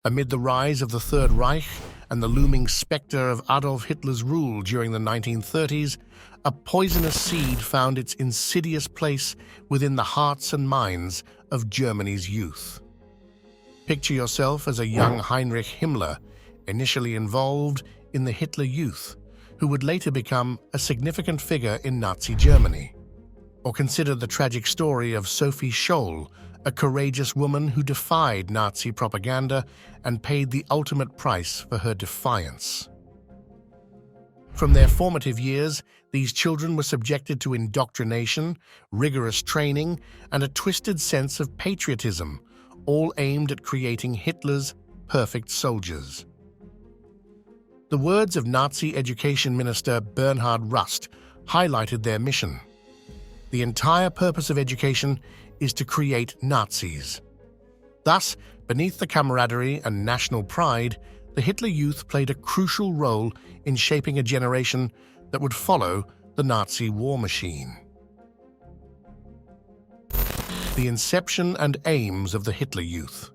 Amid the rise of the Third Reich and the looming spectre of Adolf Hitler's rule during the 1930s, a poisonous seed found its insidious place within the hearts and minds of Germany's youth. Picture yourself as a young Heinrich Himmler, initially involved in the Hitlerjugend, who would later become a significant figure in Nazi Germany. Or consider the tragic story of Sophie Scholl, a courageous woman who defied Nazi propaganda and paid the ultimate price for her defiance. From their formative years, these children were subjected to indoctrination, rigorous training, and a twisted sense of patriotism, all aimed at creating Hitler's perfect soldiers. The words of Nazi Education Minister Bernhard Rust highlighted their mission. The entire purpose of education is to create Nazis. Thus, beneath the camaraderie and national pride, the Hitlerjugend played a crucial role in shaping a generation that would follow the Nazi war machine. The inception and aims of the Hitlerjugend.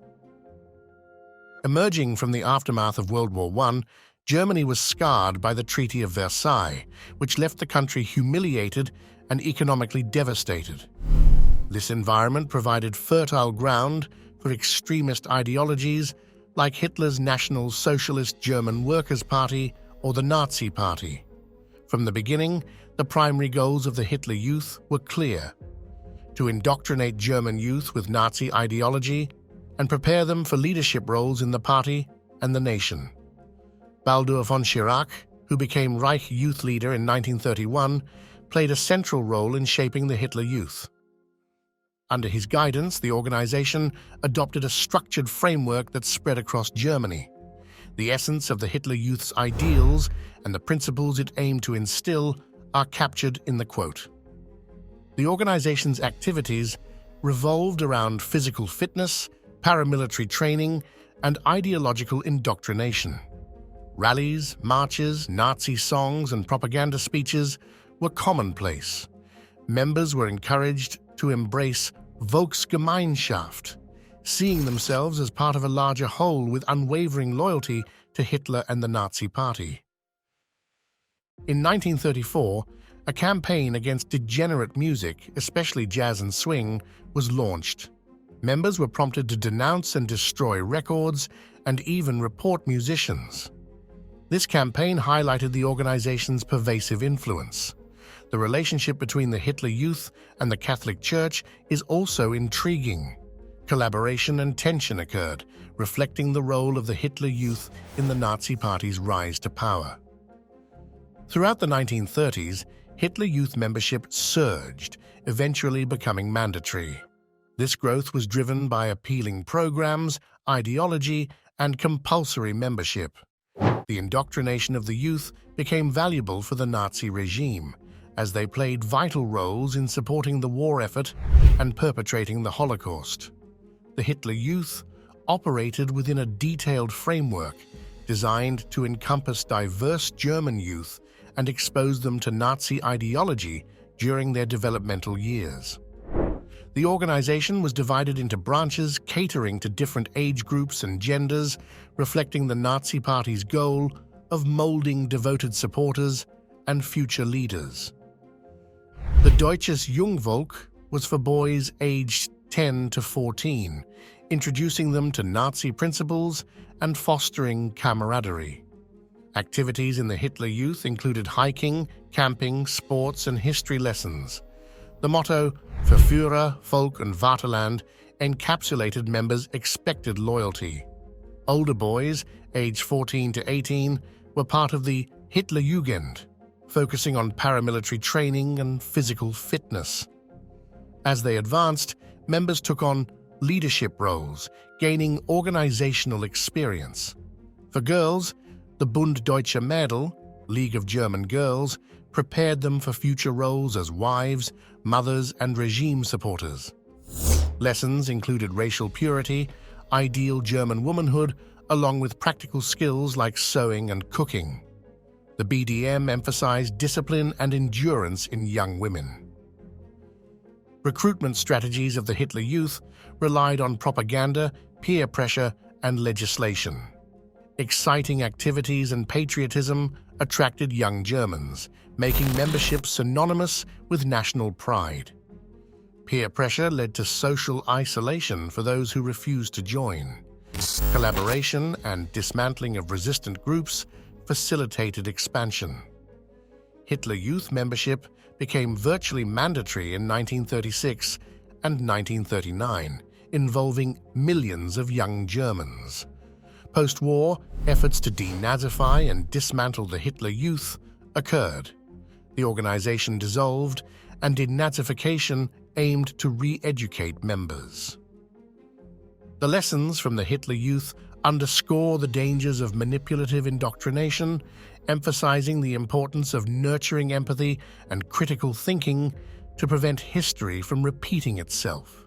Emerging from the aftermath of World War I, Germany was scarred by the Treaty of Versailles, which left the country humiliated and economically devastated. This environment provided fertile ground for extremist ideologies like Hitler's National Socialist German Workers' Party or the Nazi Party. From the beginning, the primary goals of the Hitlerjugend were clear: to indoctrinate German youth with Nazi ideology and prepare them for leadership roles in the party and the nation. Baldur von Schirach, who became Reich youth leader in 1931, played a central role in shaping the Hitlerjugend. Under his guidance, the organization adopted a structured framework that spread across Germany. The essence of the Hitlerjugend's ideals and the principles it aimed to instill are captured in the quote. The organization's activities revolved around physical fitness, paramilitary training, and ideological indoctrination. Rallies, marches, Nazi songs, and propaganda speeches were commonplace. Members were encouraged to embrace Volksgemeinschaft, seeing themselves as part of a larger whole with unwavering loyalty to Hitler and the Nazi Party. In 1934, a campaign against degenerate music, especially jazz and swing, was launched. Members were prompted to denounce and destroy records and even report musicians. This campaign highlighted the organization's pervasive influence. The relationship between the Hitlerjugend and the Catholic Church is also intriguing. Collaboration and tension occurred, reflecting the role of the Hitlerjugend in the Nazi Party's rise to power. Throughout the 1930s, Hitlerjugend membership surged, eventually becoming mandatory. This growth was driven by appealing programs, ideology, and compulsory membership. The indoctrination of the youth became valuable for the Nazi regime, as they played vital roles in supporting the war effort and perpetrating the Holocaust. The Hitlerjugend operated within a detailed framework designed to encompass diverse German youth and expose them to Nazi ideology during their developmental years. The organization was divided into branches catering to different age groups and genders, reflecting the Nazi Party's goal of molding devoted supporters and future leaders. The Deutsches Jungvolk was for boys aged 10 to 14, introducing them to Nazi principles and fostering camaraderie. Activities in the Hitlerjugend included hiking, camping, sports, and history lessons. The motto, "Für Führer, Volk und Vaterland," encapsulated members' expected loyalty. Older boys, aged 14 to 18, were part of the Hitlerjugend, focusing on paramilitary training and physical fitness. As they advanced, members took on leadership roles, gaining organizational experience. For girls, the Bund Deutscher Mädel, League of German Girls, prepared them for future roles as wives, mothers, and regime supporters. Lessons included racial purity, ideal German womanhood, along with practical skills like sewing and cooking. The BDM emphasized discipline and endurance in young women. Recruitment strategies of the Hitlerjugend relied on propaganda, peer pressure, and legislation. Exciting activities and patriotism attracted young Germans, making membership synonymous with national pride. Peer pressure led to social isolation for those who refused to join. Collaboration and dismantling of resistant groups facilitated expansion. Hitler Youth membership became virtually mandatory in 1936 and 1939, involving millions of young Germans. Post-war, efforts to denazify and dismantle the Hitler Youth occurred. The organization dissolved, and denazification aimed to re-educate members. The lessons from the Hitler Youth underscore the dangers of manipulative indoctrination, emphasizing the importance of nurturing empathy and critical thinking to prevent history from repeating itself.